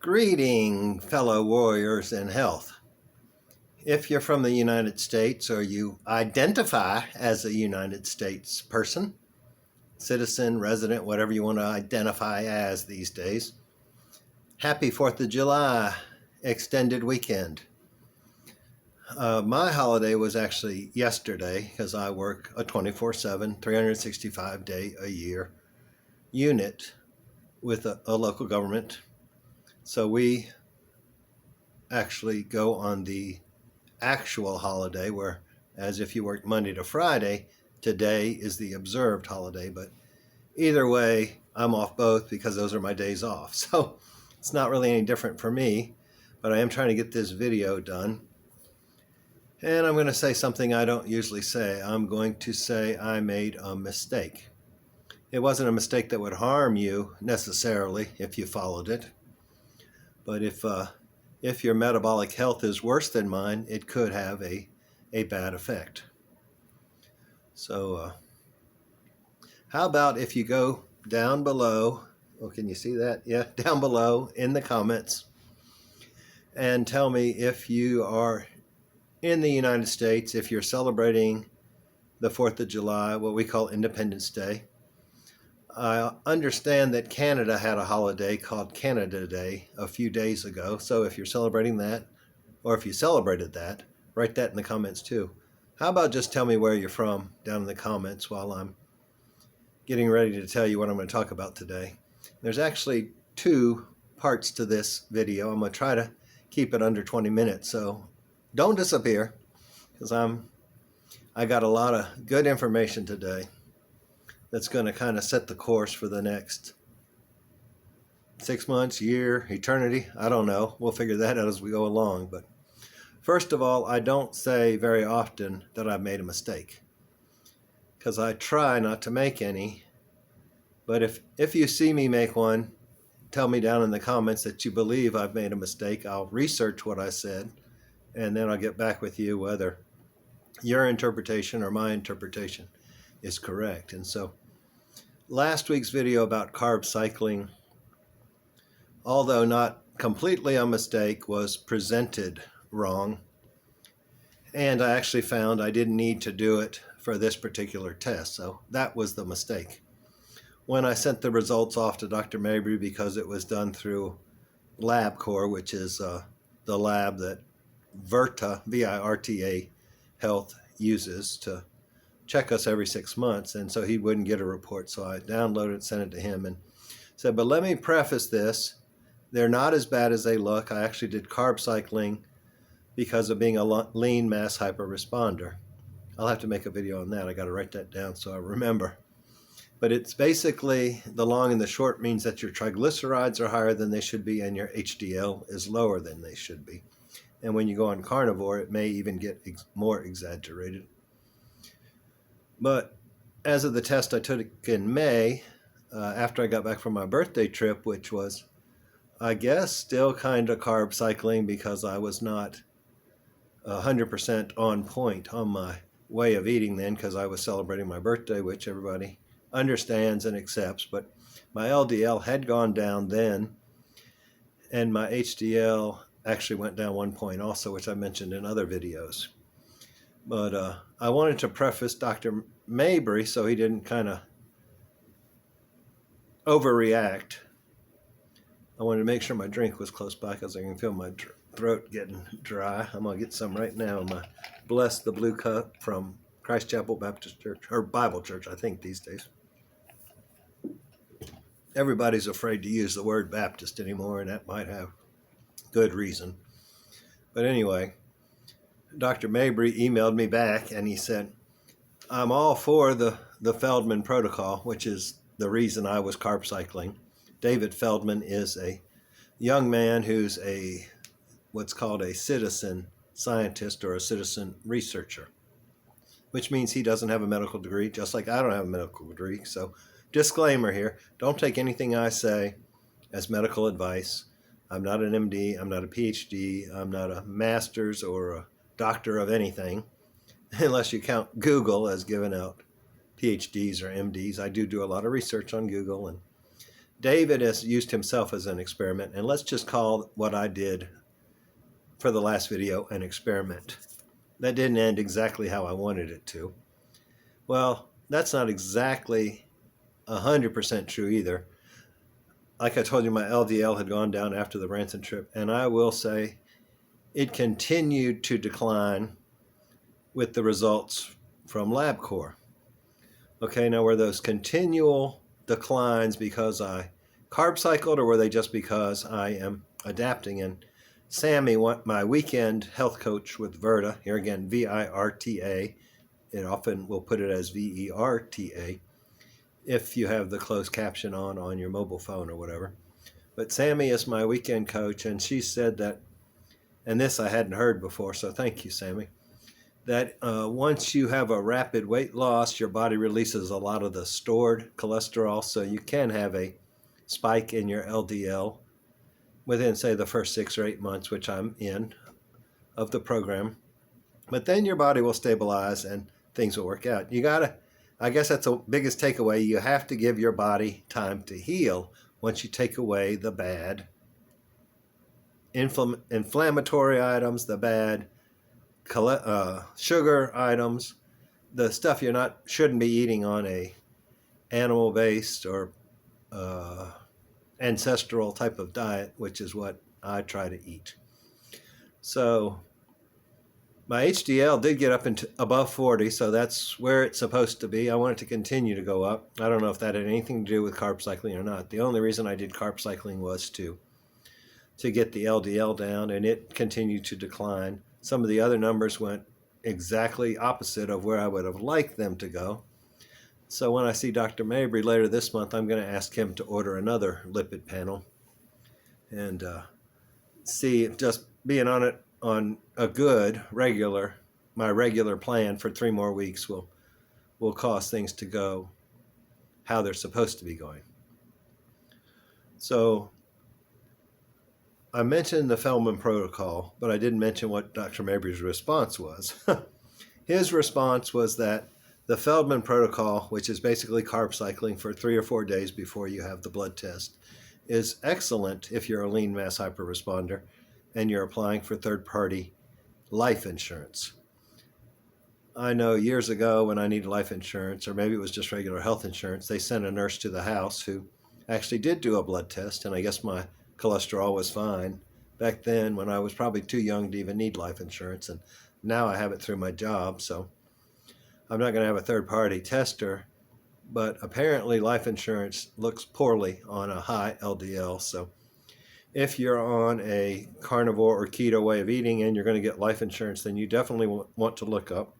Greeting, fellow warriors in health. If you're from the United States or you identify as a United States person, citizen, resident, whatever you want to identify as these days, happy 4th of July extended weekend. My holiday was actually yesterday because I work a 24/7, 365-day-a-year unit with a local government. So we actually go on the actual holiday, where as if you worked Monday to Friday, today is the observed holiday. But either way, I'm off both because those are my days off. So it's not really any different for me, but I am trying to get this video done. And I'm going to say something I don't usually say. I'm going to say I made a mistake. It wasn't a mistake that would harm you necessarily if you followed it. But if your metabolic health is worse than mine, it could have a bad effect. So how about if you go down below, oh, can you see that? Yeah, down below in the comments, and tell me if you are in the United States, if you're celebrating the 4th of July, what we call Independence Day. I understand that Canada had a holiday called Canada Day a few days ago. So if you're celebrating that, or if you celebrated that, write that in the comments too. How about just tell me where you're from down in the comments while I'm getting ready to tell you what I'm going to talk about today. There's actually 2 parts to this video. I'm going to try to keep it under 20 minutes. So don't disappear, because I got a lot of good information today that's going to kind of set the course for the next 6 months, year, eternity. I don't know. We'll figure that out as we go along. But first of all, I don't say very often that I've made a mistake, because I try not to make any. But if you see me make one, tell me down in the comments that you believe I've made a mistake. I'll research what I said, and then I'll get back with you whether your interpretation or my interpretation is correct. And so last week's video about carb cycling, although not completely a mistake, was presented wrong. And I actually found I didn't need to do it for this particular test. So that was the mistake. When I sent the results off to Dr. Mabry, because it was done through LabCorp, which is the lab that Virta, V-I-R-T-A Health uses to check us every 6 months, and so he wouldn't get a report. So I downloaded it, sent it to him, and said, but let me preface this. They're not as bad as they look. I actually did carb cycling because of being a lean mass hyperresponder. I'll have to make a video on that. I got to write that down so I remember. But it's basically, the long and the short means that your triglycerides are higher than they should be and your HDL is lower than they should be. And when you go on carnivore, it may even get more exaggerated. But as of the test I took in May, after I got back from my birthday trip, which was, I guess, still kind of carb cycling because I was not 100% on point on my way of eating then, because I was celebrating my birthday, which everybody understands and accepts. But my LDL had gone down then, and my HDL actually went down 1 point also, which I mentioned in other videos. But I wanted to preface Dr. Mabry so he didn't kind of overreact. I wanted to make sure my drink was close by because I can feel my throat getting dry. I'm going to get some right now in my Bless the Blue Cup from Christ Chapel Baptist Church, or Bible Church, I think, these days. Everybody's afraid to use the word Baptist anymore, and that might have good reason. But anyway, Dr. Mabry emailed me back and he said, I'm all for the Feldman protocol, which is the reason I was carb cycling. David Feldman is a young man who's what's called a citizen scientist or a citizen researcher, which means he doesn't have a medical degree, just like I don't have a medical degree. So disclaimer here, don't take anything I say as medical advice. I'm not an MD, I'm not a PhD, I'm not a master's or a doctor of anything, unless you count Google as giving out PhDs or MDs. I do a lot of research on Google and David has used himself as an experiment, and let's just call what I did for the last video an experiment. That didn't end exactly how I wanted it to. Well, that's not exactly 100% true either. Like I told you, my LDL had gone down after the Branson trip, and I will say it continued to decline with the results from LabCorp. Okay, now were those continual declines because I carb cycled, or were they just because I am adapting? And Sammy, my weekend health coach with Virta, here again, VIRTA, it often will put it as VERTA if you have the closed caption on your mobile phone or whatever. But Sammy is my weekend coach, and she said that, and this I hadn't heard before, so thank you, Sammy, that once you have a rapid weight loss, your body releases a lot of the stored cholesterol, so you can have a spike in your LDL within, say, the first 6 or 8 months, which I'm in, of the program. But then your body will stabilize and things will work out. I guess that's the biggest takeaway. You have to give your body time to heal once you take away the bad inflammatory items, the bad sugar items, the stuff shouldn't be eating on a animal-based or ancestral type of diet, which is what I try to eat. So my HDL did get up into above 40, so that's where it's supposed to be. I want it to continue to go up. I don't know if that had anything to do with carb cycling or not. The only reason I did carb cycling was to get the LDL down, and it continued to decline. Some of the other numbers went exactly opposite of where I would have liked them to go. So when I see Dr. Mabry later this month, I'm going to ask him to order another lipid panel and see if just being on it on a good my regular plan for 3 more weeks will cause things to go how they're supposed to be going. So I mentioned the Feldman protocol, but I didn't mention what Dr. Mabry's response was. His response was that the Feldman protocol, which is basically carb cycling for 3 or 4 days before you have the blood test, is excellent if you're a lean mass hyperresponder and you're applying for third-party life insurance. I know years ago when I needed life insurance, or maybe it was just regular health insurance, they sent a nurse to the house who actually did do a blood test, and I guess my cholesterol was fine back then when I was probably too young to even need life insurance, and now I have it through my job, so I'm not going to have a third-party tester, but apparently life insurance looks poorly on a high LDL, so if you're on a carnivore or keto way of eating and you're going to get life insurance, then you definitely want to look up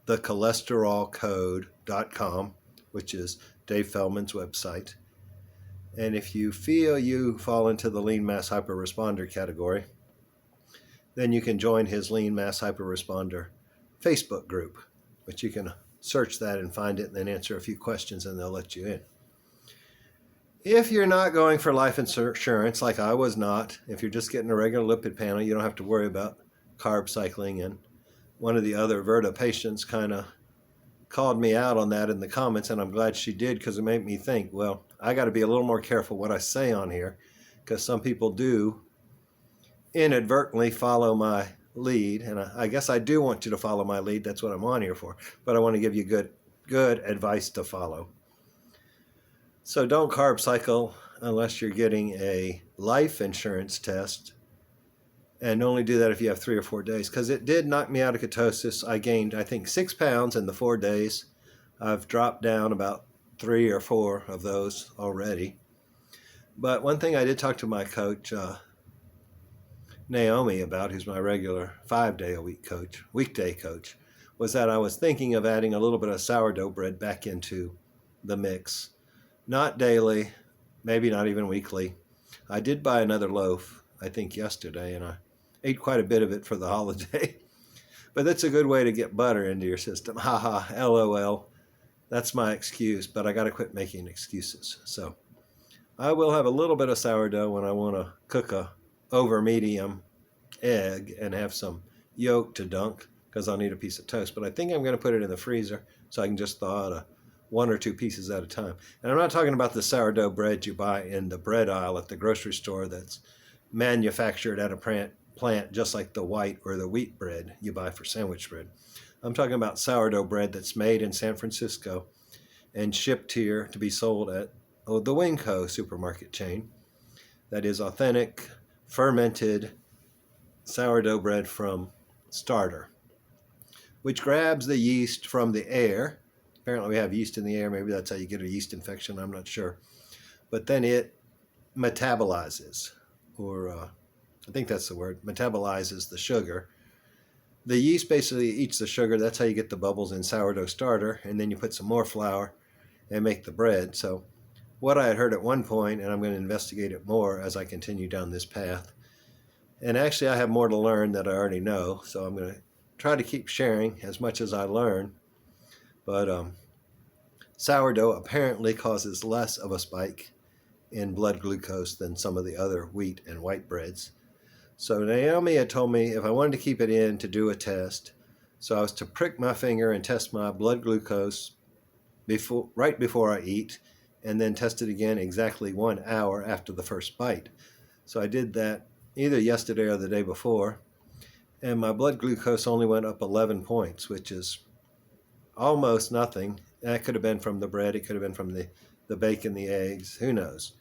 the cholesterolcode.com, which is Dave Feldman's website. And if you feel you fall into the lean mass hyperresponder category, then you can join his lean mass hyperresponder Facebook group, which you can search that and find it and then answer a few questions and they'll let you in. If you're not going for life insurance, like I was not, if you're just getting a regular lipid panel, you don't have to worry about carb cycling. And one of the other Virta patients kind of called me out on that in the comments, and I'm glad she did because it made me think, well, I got to be a little more careful what I say on here because some people do inadvertently follow my lead, and I guess I do want you to follow my lead. That's what I'm on here for, but I want to give you good advice to follow. So don't carb cycle unless you're getting a life insurance test, and only do that if you have 3 or 4 days, because it did knock me out of ketosis. I gained, I think, 6 pounds in the 4 days. I've dropped down about 3 or 4 of those already. But one thing I did talk to my coach, Naomi, about, who's my regular 5-day-a-week coach, weekday coach, was that I was thinking of adding a little bit of sourdough bread back into the mix. Not daily, maybe not even weekly. I did buy another loaf, I think yesterday, and I ate quite a bit of it for the holiday. But that's a good way to get butter into your system. Haha, LOL. That's my excuse, but I got to quit making excuses. So I will have a little bit of sourdough when I want to cook a over medium egg and have some yolk to dunk, because I'll need a piece of toast. But I think I'm going to put it in the freezer so I can just thaw out a 1 or 2 pieces at a time. And I'm not talking about the sourdough bread you buy in the bread aisle at the grocery store that's manufactured at a plant just like the white or the wheat bread you buy for sandwich bread. I'm talking about sourdough bread that's made in San Francisco and shipped here to be sold at the Winco supermarket chain. That is authentic, fermented sourdough bread from starter, which grabs the yeast from the air. Apparently we have yeast in the air. Maybe that's how you get a yeast infection. I'm not sure. But then it metabolizes, or I think that's the word, metabolizes the sugar. The yeast basically eats the sugar. That's how you get the bubbles in sourdough starter. And then you put some more flour and make the bread. So what I had heard at one point, and I'm going to investigate it more as I continue down this path. And actually I have more to learn that I already know. So I'm going to try to keep sharing as much as I learn. But sourdough apparently causes less of a spike in blood glucose than some of the other wheat and white breads. So Naomi had told me if I wanted to keep it in to do a test, so I was to prick my finger and test my blood glucose right before I eat, and then test it again exactly 1 hour after the first bite. So I did that either yesterday or the day before, and my blood glucose only went up 11 points, which is almost nothing. That could have been from the bread, it could have been from the bacon, the eggs, who knows.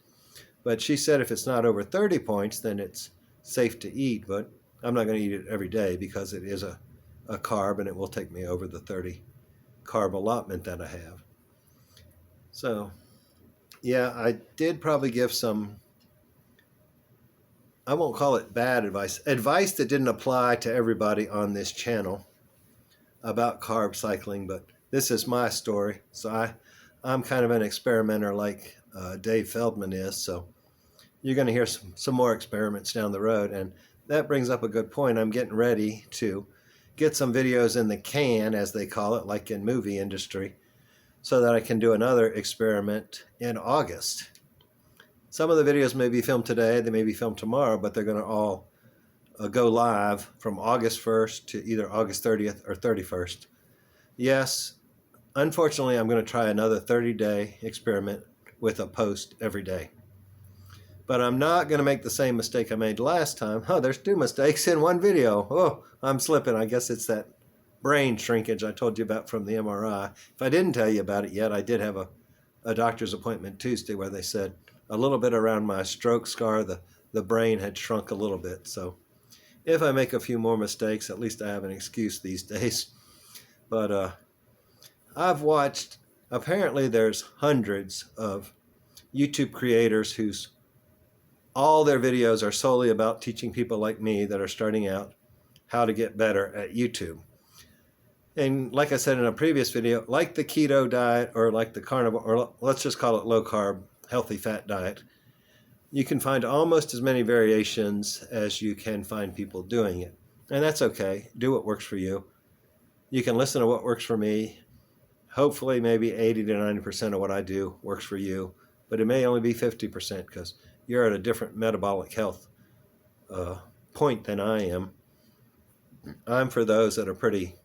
But she said if it's not over 30 points, then it's safe to eat, but I'm not going to eat it every day because it is a carb and it will take me over the 30 carb allotment that I have. So, yeah, I did probably give some, I won't call it bad advice that didn't apply to everybody on this channel about carb cycling, but this is my story. So I'm kind of an experimenter like Dave Feldman is, so you're going to hear some more experiments down the road. And that brings up a good point. I'm getting ready to get some videos in the can, as they call it, like in movie industry, so that I can do another experiment in August. Some of the videos may be filmed today, they may be filmed tomorrow, but they're going to all go live from August 1st to either August 30th or 31st. Yes, unfortunately, I'm going to try another 30-day experiment with a post every day. But I'm not going to make the same mistake I made last time. Oh, there's 2 mistakes in one video. Oh, I'm slipping. I guess it's that brain shrinkage I told you about from the MRI. If I didn't tell you about it yet, I did have a doctor's appointment Tuesday where they said a little bit around my stroke scar, the brain had shrunk a little bit. So if I make a few more mistakes, at least I have an excuse these days. But I've watched, apparently there's hundreds of YouTube creators whose all their videos are solely about teaching people like me that are starting out how to get better at YouTube. And like I said in a previous video, like the keto diet or like the carnivore, or let's just call it low carb, healthy fat diet, you can find almost as many variations as you can find people doing it. And that's okay. Do what works for you. You can listen to what works for me. Hopefully maybe 80 to 90% of what I do works for you, but it may only be 50% because you're at a different metabolic health point than I am. I'm for those that are pretty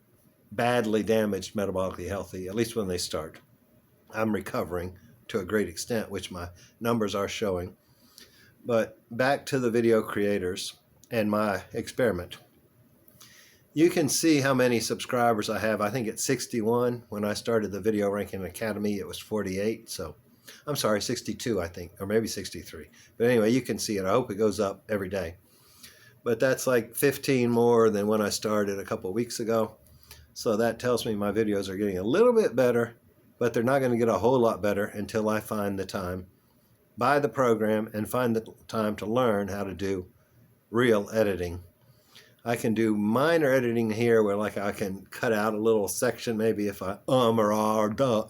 badly damaged metabolically healthy, at least when they start. I'm recovering to a great extent, which my numbers are showing. But back to the video creators and my experiment. You can see how many subscribers I have. I think it's 61. When I started the Video Ranking Academy, it was 48. So I'm sorry, 62, I think, or maybe 63. But anyway, you can see it. I hope it goes up every day. But that's like 15 more than when I started a couple of weeks ago. So that tells me my videos are getting a little bit better, but they're not going to get a whole lot better until I find the time, buy the program, and find the time to learn how to do real editing. I can do minor editing here where like I can cut out a little section maybe if I or ah or duh,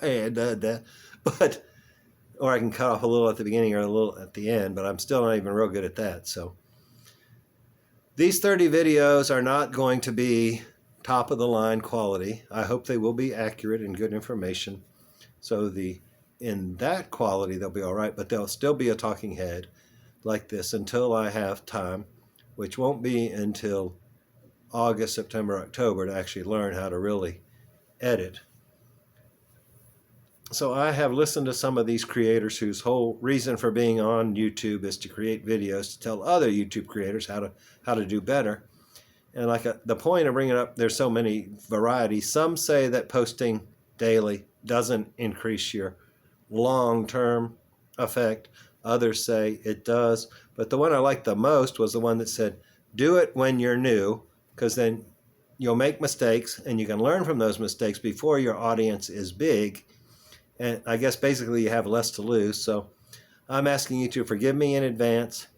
but or I can cut off a little at the beginning or a little at the end, but I'm still not even real good at that. So these 30 videos are not going to be top of the line quality. I hope they will be accurate and good information. So in that quality they'll be all right, but they'll still be a talking head like this until I have time, which won't be until August, September, October, to actually learn how to really edit. So I have listened to some of these creators whose whole reason for being on YouTube is to create videos to tell other YouTube creators how to do better. And the point of bringing up, there's so many varieties. Some say that posting daily doesn't increase your long-term effect. Others say it does. But the one I liked the most was the one that said, do it when you're new, because then you'll make mistakes and you can learn from those mistakes before your audience is big. And I guess basically you have less to lose. So I'm asking you to forgive me in advance.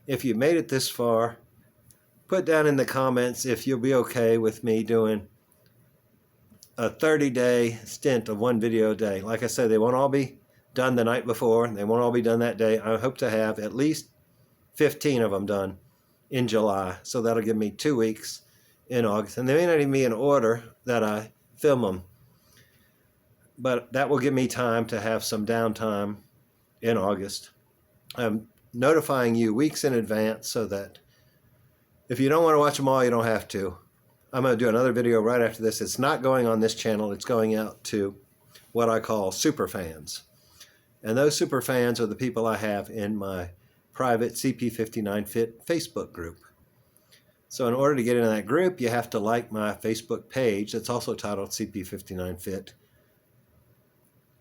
If you made it this far, put down in the comments if you'll be okay with me doing a 30-day stint of one video a day. Like I said, they won't all be done the night before. They won't all be done that day. I hope to have at least 15 of them done in July. So that'll give me 2 weeks in August. And they may not even be in order that I film them, but that will give me time to have some downtime in August. I'm notifying you weeks in advance so that if you don't want to watch them all, you don't have to. I'm going to do another video right after this. It's not going on this channel. It's going out to what I call super fans. And those super fans are the people I have in my private CP59 Fit Facebook group. So in order to get into that group, you have to like my Facebook page that's also titled CP59 Fit.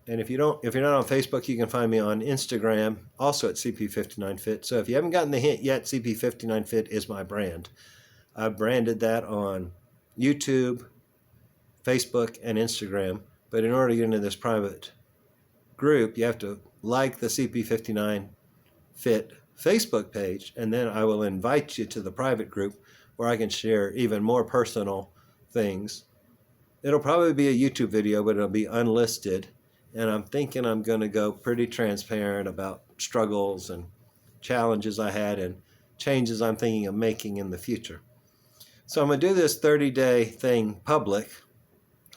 And if you're not on Facebook, you can find me on Instagram, also at CP59Fit. So if you haven't gotten the hint yet, CP59Fit is my brand. I've branded that on YouTube, Facebook, and Instagram. But in order to get into this private group, you have to like the CP59Fit Facebook page, and then I will invite you to the private group where I can share even more personal things. It'll probably be a YouTube video, but it'll be unlisted. And I'm thinking I'm going to go pretty transparent about struggles and challenges I had and changes I'm thinking of making in the future. So I'm going to do this 30-day thing public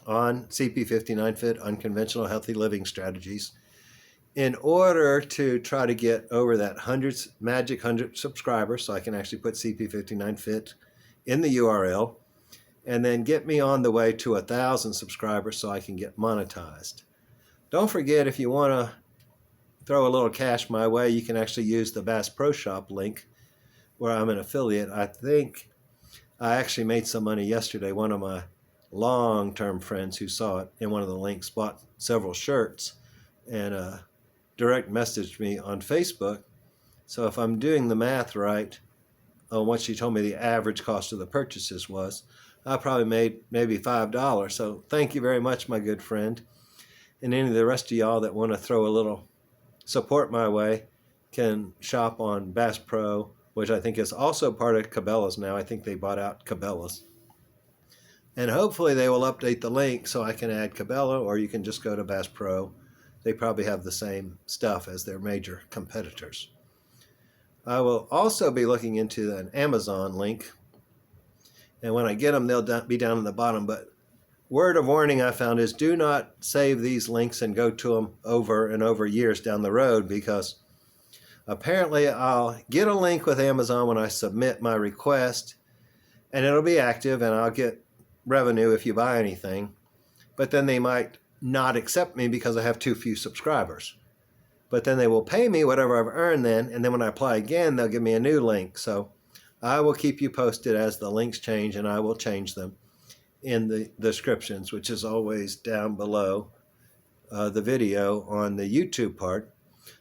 on CP59 Fit, Unconventional Healthy Living Strategies, in order to try to get over that magic 100 subscribers so I can actually put CP59 Fit in the URL, and then get me on the way to 1,000 subscribers so I can get monetized. Don't forget, if you want to throw a little cash my way, you can actually use the Bass Pro Shop link where I'm an affiliate. I think I actually made some money yesterday. One of my long-term friends who saw it in one of the links bought several shirts and direct messaged me on Facebook. So if I'm doing the math right on what she told me the average cost of the purchases was, I probably made maybe $5. So thank you very much, my good friend. And any of the rest of y'all that want to throw a little support my way can shop on Bass Pro, which I think is also part of Cabela's now. I think they bought out Cabela's. And hopefully they will update the link so I can add Cabela, or you can just go to Bass Pro. They probably have the same stuff as their major competitors. I will also be looking into an Amazon link. And when I get them, they'll be down in the bottom. But word of warning I found is do not save these links and go to them over and over years down the road, because apparently I'll get a link with Amazon when I submit my request and it'll be active and I'll get revenue if you buy anything. But then they might not accept me because I have too few subscribers. But then they will pay me whatever I've earned then, and then when I apply again, they'll give me a new link. So I will keep you posted as the links change, and I will change them in the descriptions, which is always down below the video on the YouTube part.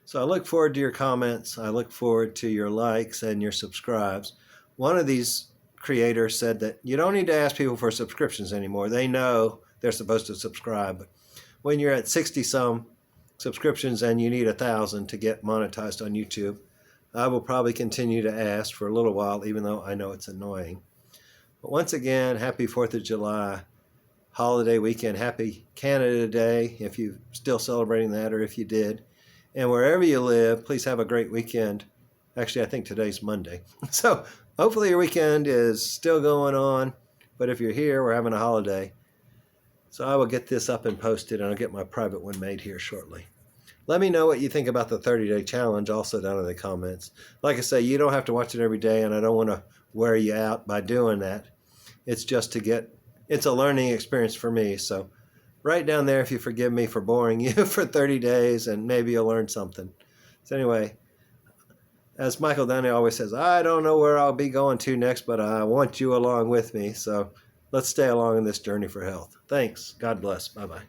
So I look forward to your comments. I look forward to your likes and your subscribes. One of these creators said that you don't need to ask people for subscriptions anymore. They know they're supposed to subscribe. But when you're at 60-some subscriptions and you need 1,000 to get monetized on YouTube, I will probably continue to ask for a little while, even though I know it's annoying. But once again, happy 4th of July holiday weekend. Happy Canada Day, if you're still celebrating that, or if you did. And wherever you live, please have a great weekend. Actually, I think today's Monday. So hopefully your weekend is still going on. But if you're here, we're having a holiday. So I will get this up and posted, and I'll get my private one made here shortly. Let me know what you think about the 30-day challenge also down in the comments. Like I say, you don't have to watch it every day, and I don't want to wear you out by doing that. It's just to get, it's a learning experience for me. So Write down there if you forgive me for boring you for 30 days, and maybe you'll learn something. So anyway, as Michael Downey always says, I don't know where I'll be going to next, but I want you along with me. So let's stay along in this journey for health. Thanks. God bless. Bye-bye.